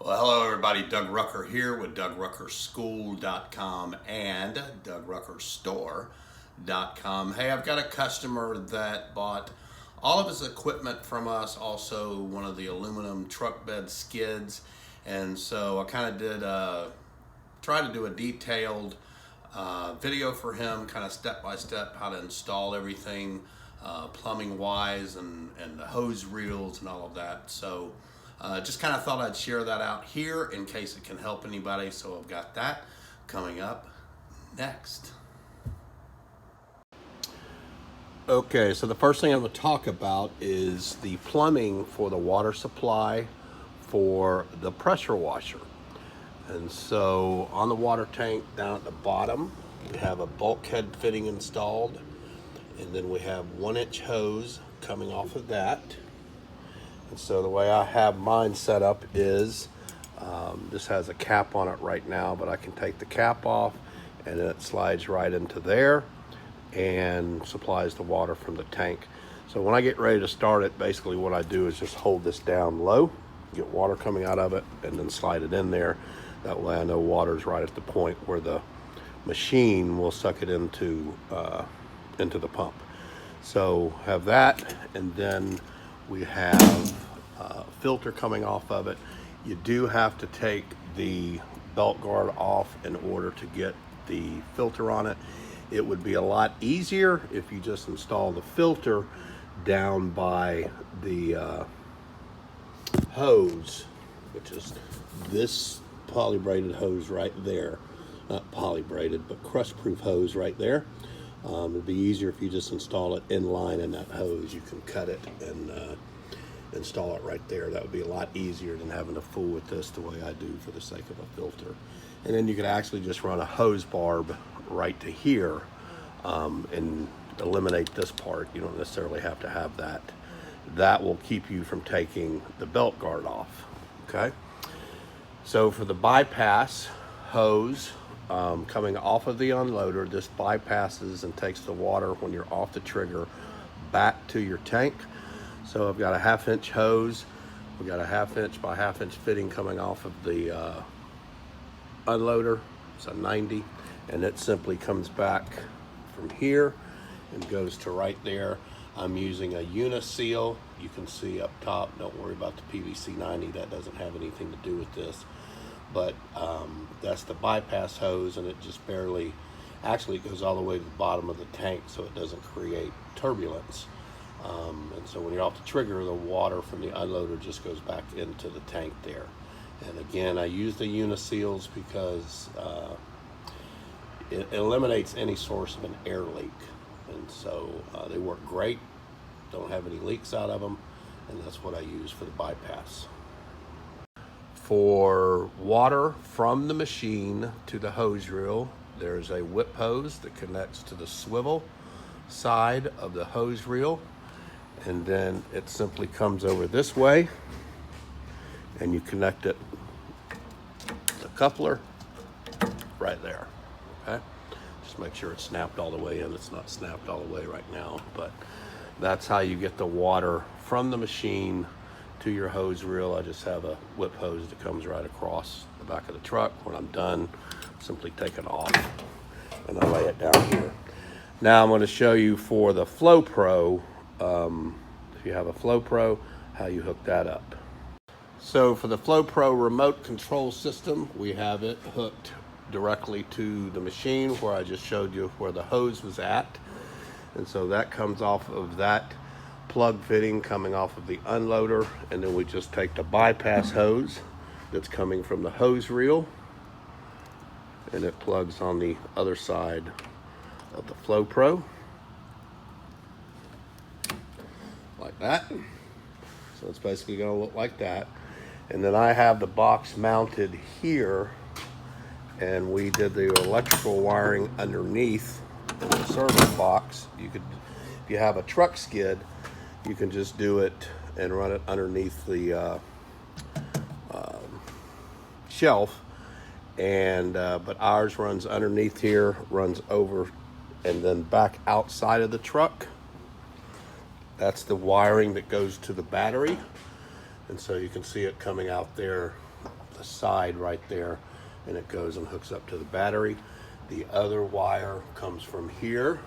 Well, hello everybody, Doug Rucker here with DougRuckerSchool.com and DougRuckerStore.com. Hey, I've got a customer that bought all of his equipment from us, also one of the aluminum truck bed skids, and so I kind of did try to do a detailed video for him, kind of step-by-step how to install everything plumbing wise and the hose reels and all of that. So just kind of thought I'd share that out here in case it can help anybody. So I've got that coming up next. Okay, so the first thing I'm going to talk about is the plumbing for the water supply for the pressure washer. And so on the water tank down at the bottom, we have a bulkhead fitting installed, and then we have 1-inch hose coming off of that. And so the way I have mine set up is this has a cap on it right now, but I can take the cap off and it slides right into there and supplies the water from the tank. So when I get ready to start it, basically what I do is just hold this down low, get water coming out of it, and then slide it in there. That way I know water's right at the point where the machine will suck it into the pump. So have that, and then we have a filter coming off of it. You do have to take the belt guard off in order to get the filter on it. It would be a lot easier if you just install the filter down by the hose, which is this poly-braided hose right there. Not poly-braided, but crust-proof hose right there. It'd be easier if you just install it in line in that hose. You can cut it and install it right there. That would be a lot easier than having to fool with this the way I do for the sake of a filter. And then you could actually just run a hose barb right to here and eliminate this part. You don't necessarily have to have that. That will keep you from taking the belt guard off, okay? So for the bypass hose, coming off of the unloader, this bypasses and takes the water when you're off the trigger back to your tank. So I've got a 1/2-inch hose. We've got a 1/2-inch by 1/2-inch fitting coming off of the unloader. It's a 90, and it simply comes back from here and goes to right there. I'm using a uniseal. You can see up top, don't worry about the PVC 90, that doesn't have anything to do with this. But that's the bypass hose, and it just barely, actually it goes all the way to the bottom of the tank so it doesn't create turbulence. And so when you're off the trigger, the water from the unloader just goes back into the tank there. And again, I use the uniseals because it eliminates any source of an air leak. And so they work great, don't have any leaks out of them, and that's what I use for the bypass. For water from the machine to the hose reel, there's a whip hose that connects to the swivel side of the hose reel, and then it simply comes over this way and you connect it to the coupler right there, okay? Just make sure it's snapped all the way in. It's not snapped all the way right now, but that's how you get the water from the machine to your hose reel. I just have a whip hose that comes right across the back of the truck. When I'm done, simply take it off and I lay it down here. Now I'm going to show you for the Flow Pro, if you have a Flow Pro, how you hook that up. So for the Flow Pro remote control system, we have it hooked directly to the machine where I just showed you where the hose was at. And so that comes off of that plug fitting coming off of the unloader, and then we just take the bypass hose that's coming from the hose reel and it plugs on the other side of the Flow Pro like that. So it's basically going to look like that. And then I have the box mounted here, and we did the electrical wiring underneath in the service box. You could, if you have a truck skid, you can just do it and run it underneath the shelf, and but ours runs underneath here, runs over and then back outside of the truck. That's the wiring that goes to the battery, and so you can see it coming out there the side right there, and it goes and hooks up to the battery. The other wire comes from here,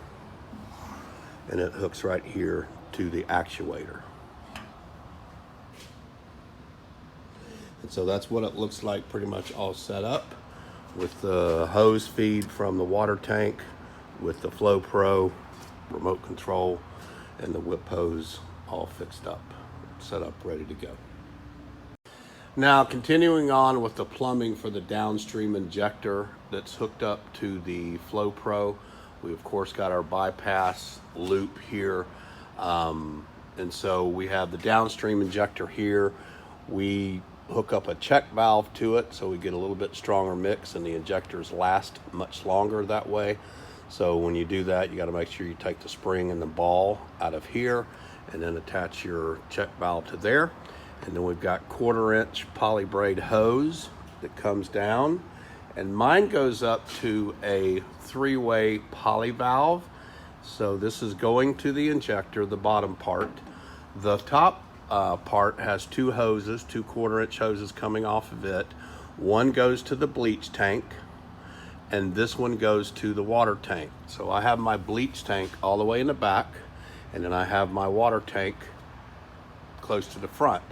and it hooks right here to the actuator. And so that's what it looks like, pretty much all set up, with the hose feed from the water tank, with the Flow Pro remote control, and the whip hose all fixed up, set up, ready to go. Now, continuing on with the plumbing for the downstream injector that's hooked up to the Flow Pro, we of course got our bypass loop here. And so we have the downstream injector here. We hook up a check valve to it so we get a little bit stronger mix, and the injectors last much longer that way. So when you do that, you got to make sure you take the spring and the ball out of here and then attach your check valve to there. And then we've got 1/4-inch poly braid hose that comes down, and mine goes up to a 3-way poly valve. So this is going to the injector, the bottom part. The top part has 2 hoses, 2 1/4-inch hoses coming off of it. One goes to the bleach tank, and this one goes to the water tank. So I have my bleach tank all the way in the back, and then I have my water tank close to the front.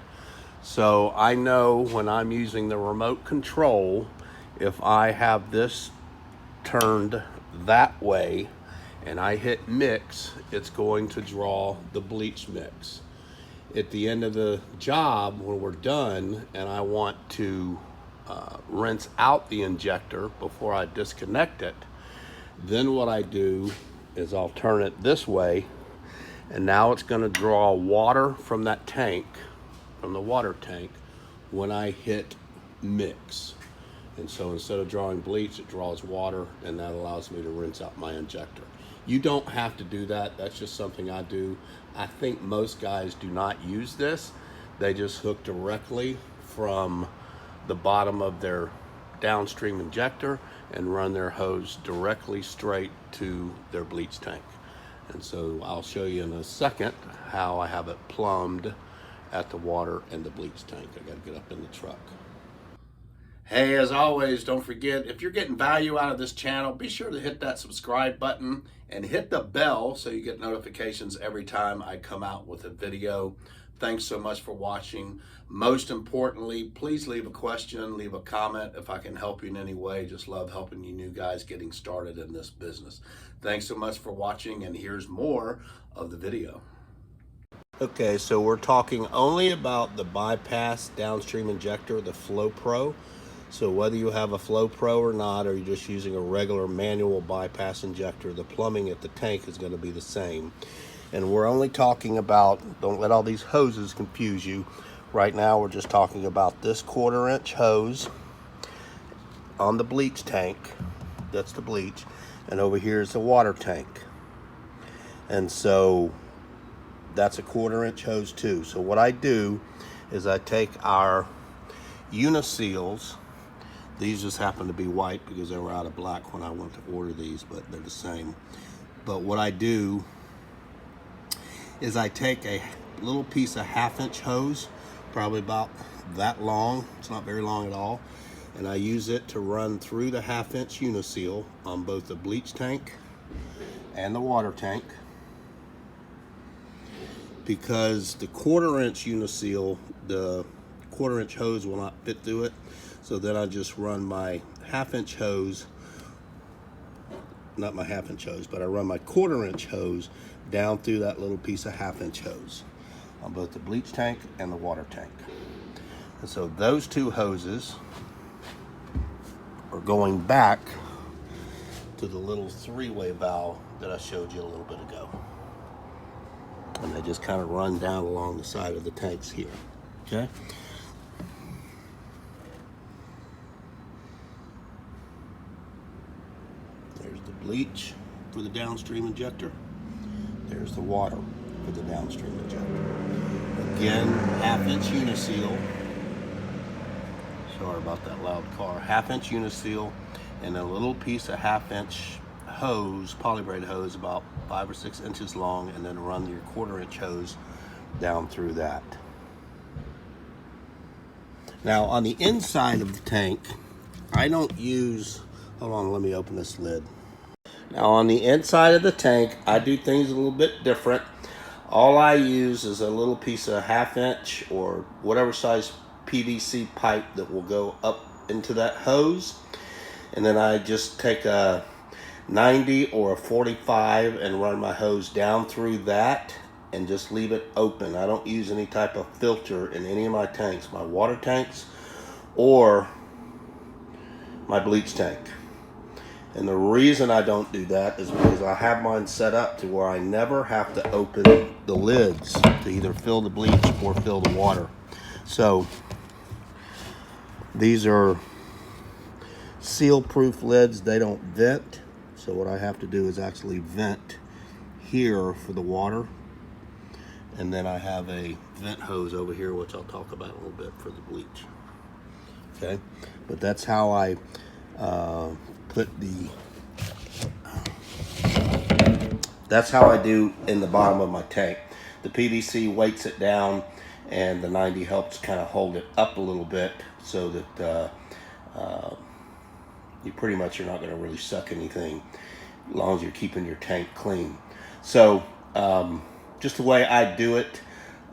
So I know when I'm using the remote control, if I have this turned that way and I hit mix, it's going to draw the bleach mix. At the end of the job, when we're done and I want to rinse out the injector before I disconnect it, then what I do is I'll turn it this way, and now it's going to draw water from that tank, from the water tank, when I hit mix. And so instead of drawing bleach, it draws water, and that allows me to rinse out my injector. You don't have to do that. That's just something I do. I think most guys do not use this. They just hook directly from the bottom of their downstream injector and run their hose directly straight to their bleach tank. And so I'll show you in a second how I have it plumbed at the water and the bleach tank. I gotta get up in the truck. Hey, as always, don't forget, if you're getting value out of this channel, be sure to hit that subscribe button and hit the bell so you get notifications every time I come out with a video. Thanks so much for watching. Most importantly, please leave a question, leave a comment if I can help you in any way. Just love helping you new guys getting started in this business. Thanks so much for watching, and here's more of the video. Okay, so we're talking only about the bypass downstream injector, the Flow Pro. So whether you have a Flow Pro or not, or you're just using a regular manual bypass injector, the plumbing at the tank is going to be the same. And we're only talking about, don't let all these hoses confuse you. Right now we're just talking about this 1/4-inch hose on the bleach tank. That's the bleach. And over here is the water tank. And so that's a 1/4-inch hose too. So what I do is I take our uniseals. These just happen to be white because they were out of black when I went to order these, but they're the same. But what I do is I take a little piece of 1/2-inch hose, probably about that long. It's not very long at all. And I use it to run through the 1/2-inch uniseal on both the bleach tank and the water tank, because the 1/4-inch uniseal, the 1/4-inch hose will not fit through it. So then I just run my 1/2-inch hose, not my 1/2-inch hose, but I run my 1/4-inch hose down through that little piece of 1/2-inch hose on both the bleach tank and the water tank. And so those 2 hoses are going back to the little 3-way valve that I showed you a little bit ago. And they just kind of run down along the side of the tanks here, okay? There's the bleach for the downstream injector. There's the water for the downstream injector. Again, 1/2-inch uniseal. Sorry about that loud car. 1/2-inch uniseal and a little piece of 1/2-inch hose, poly braid hose, about 5 or 6 inches long, and then run your 1/4-inch hose down through that. Now on the inside of the tank, I don't use, hold on, let me open this lid. Now on the inside of the tank, I do things a little bit different. All I use is a little piece of 1/2 inch or whatever size PVC pipe that will go up into that hose. And then I just take a 90 or a 45 and run my hose down through that and just leave it open. I don't use any type of filter in any of my tanks, my water tanks or my bleach tank. And the reason I don't do that is because I have mine set up to where I never have to open the lids to either fill the bleach or fill the water. So these are seal-proof lids. They don't vent. So what I have to do is actually vent here for the water. And then I have a vent hose over here, which I'll talk about a little bit for the bleach. Okay, but that's how I that's how I do in the bottom of my tank. The PVC weights it down and the 90 helps kind of hold it up a little bit so that you pretty much are not going to really suck anything as long as you're keeping your tank clean. So just the way I do it,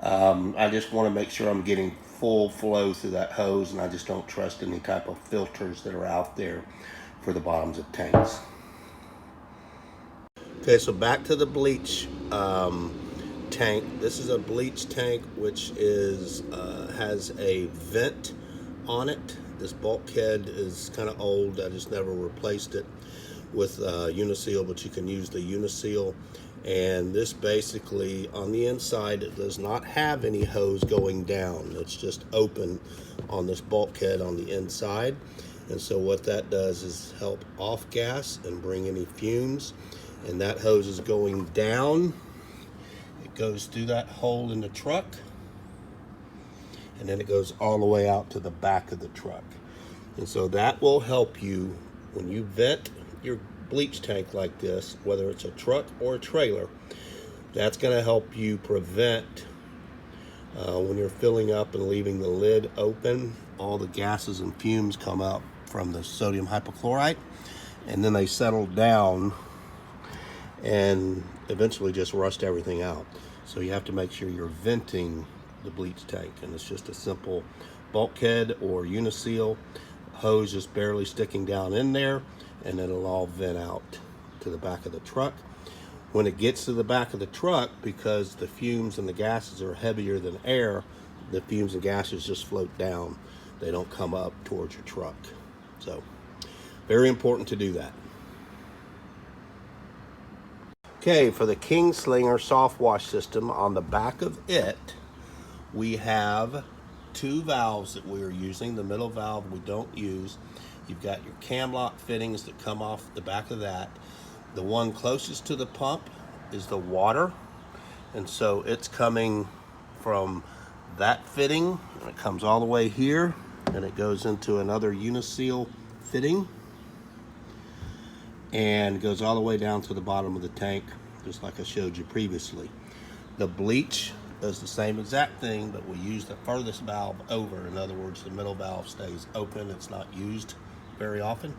I just want to make sure I'm getting full flow through that hose, and I just don't trust any type of filters that are out there for the bottoms of tanks. Okay, so back to the bleach tank. This is a bleach tank which is has a vent on it. This bulkhead is kind of old. I just never replaced it with uniseal, but you can use the uniseal. And this basically on the inside, it does not have any hose going down. It's just open on this bulkhead on the inside. And so what that does is help off gas and bring any fumes. And that hose is going down. It goes through that hole in the truck. And then it goes all the way out to the back of the truck. And so that will help you when you vent your bleach tank like this, whether it's a truck or a trailer. That's going to help you prevent when you're filling up and leaving the lid open, all the gases and fumes come up from the sodium hypochlorite, and then they settle down and eventually just rust everything out. So you have to make sure you're venting the bleach tank, and it's just a simple bulkhead or uniseal hose just barely sticking down in there, and it'll all vent out to the back of the truck. When it gets to the back of the truck, because the fumes and the gases are heavier than air, the fumes and gases just float down. They don't come up towards your truck. So very important to do that. Okay, for the Kingslinger Softwash system, on the back of it, we have two valves that we are using. The middle valve we don't use. You've got your cam lock fittings that come off the back of that. The one closest to the pump is the water, and so it's coming from that fitting, and it comes all the way here, and it goes into another uniseal fitting and goes all the way down to the bottom of the tank, just like I showed you previously. The bleach does the same exact thing, but we use the furthest valve over. In other words, the middle valve stays open. It's not used very often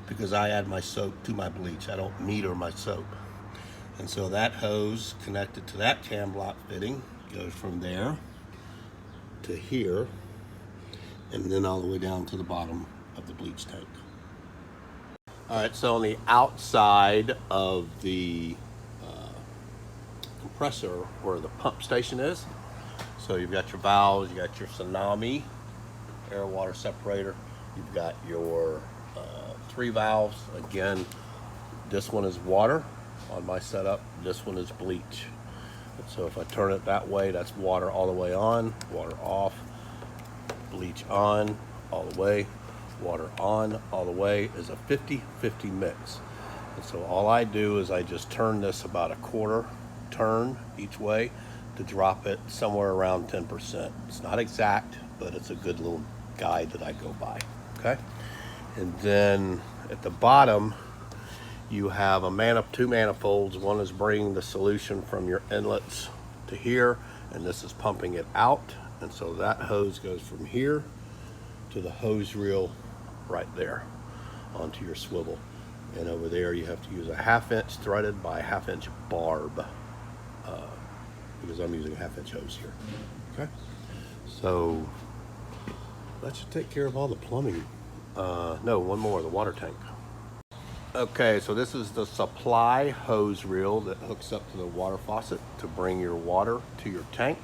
because I add my soap to my bleach. I don't meter my soap. And so that hose connected to that cam block fitting goes from there to here, and then all the way down to the bottom of the bleach tank. All right, so on the outside of the compressor where the pump station is, so you've got your valves, you got your tsunami air water separator, you've got your 3 valves. Again, this one is water on my setup, this one is bleach. And so if I turn it that way, that's water all the way on, water off, bleach on all the way, water on all the way, is a 50-50 mix. And so all I do is I just turn this about a quarter turn each way to drop it somewhere around 10%. It's not exact, but it's a good little guide that I go by. Okay, and then at the bottom you have two manifolds. One is bringing the solution from your inlets to here, and this is pumping it out. And so that hose goes from here to the hose reel right there onto your swivel. And over there you have to use a 1/2 inch threaded by 1/2 inch barb, because I'm using a 1/2 inch hose here. Okay, so that should take care of all the plumbing. No, one more, the water tank. Okay, so this is the supply hose reel that hooks up to the water faucet to bring your water to your tank.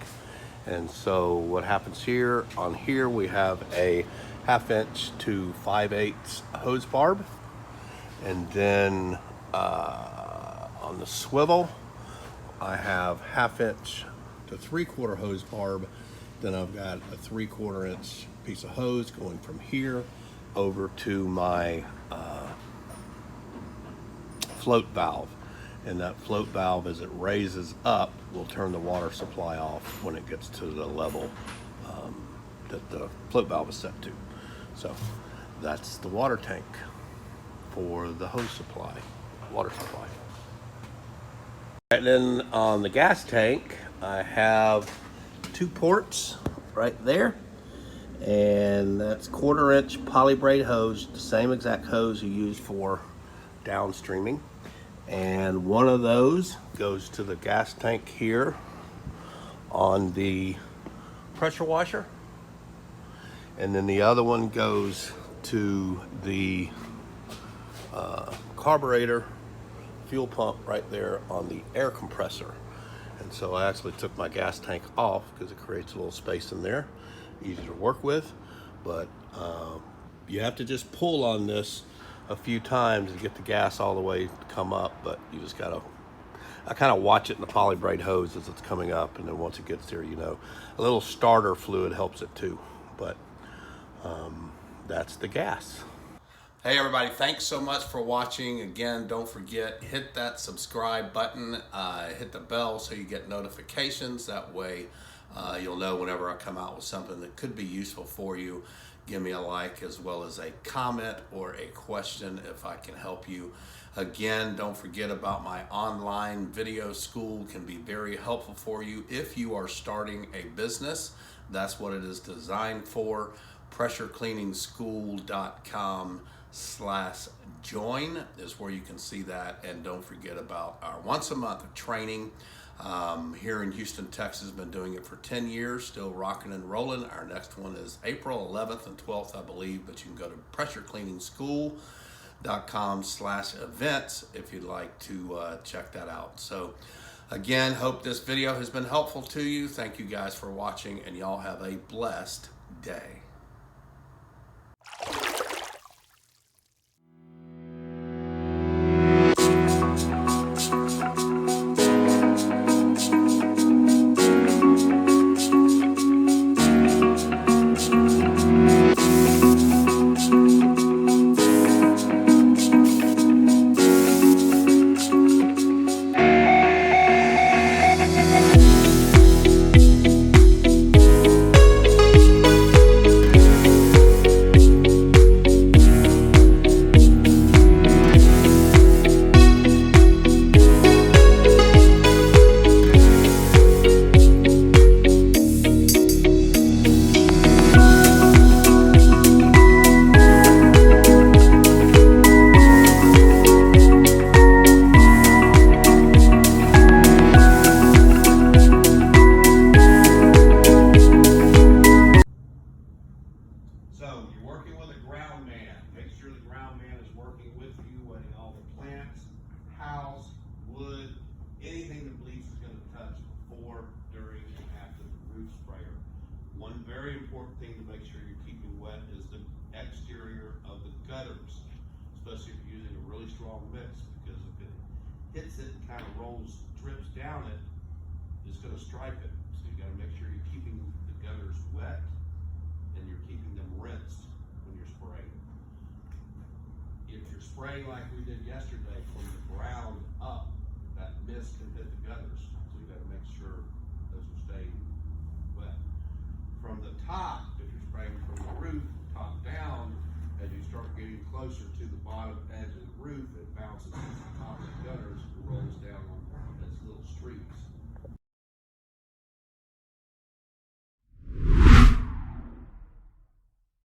And so what happens here, on here we have a 1/2 inch to 5/8 hose barb. And then on the swivel, I have 1/2 inch to 3/4 hose barb. Then I've got a 3/4 inch piece of hose going from here over to my float valve. And that float valve, as it raises up, will turn the water supply off when it gets to the level that the float valve is set to. So that's the water tank for the hose supply, water supply. And then on the gas tank, I have 2 ports right there, and that's 1/4 inch poly braid hose, the same exact hose you use for downstreaming. And one of those goes to the gas tank here on the pressure washer, and then the other one goes to the carburetor fuel pump right there on the air compressor. And so I actually took my gas tank off because it creates a little space in there, easy to work with. But you have to just pull on this a few times to get the gas all the way to come up, but you just gotta, I kind of watch it in the poly braid hose as it's coming up, and then once it gets there, you know, a little starter fluid helps it too. But that's the gas. Hey everybody, thanks so much for watching. Again, don't forget, hit that subscribe button, hit the bell so you get notifications. That way you'll know whenever I come out with something that could be useful for you. Give me a like, as well as a comment or a question if I can help you. Again, don't forget about my online video school. Can be very helpful for you if you are starting a business. That's what it is designed for. pressurecleaningschool.com/join is where you can see that. And don't forget about our once a month training here in Houston, Texas. Been doing it for 10 years, still rocking and rolling. Our next one is April 11th and 12th, I believe, but you can go to pressurecleaningschool.com/events if you'd like to check that out. So again, hope this video has been helpful to you. Thank you guys for watching, and y'all have a blessed day. Anything that Bleach is going to touch before, during, and after the roof sprayer. One very important thing to make sure you're keeping wet is the exterior of the gutters, especially if you're using a really strong mix, because if it hits it and kind of drips down it, it's going to stripe it. So you got to make sure you're keeping the gutters wet and you're keeping them rinsed when you're spraying. If you're spraying like we did yesterday from the ground up, that mist can hit the gutters, so you got to make sure those are staying wet. From the top, if you're spraying from the roof, top down, as you start getting closer to the bottom edge of the roof, it bounces off the top of the gutters and rolls down as little streaks.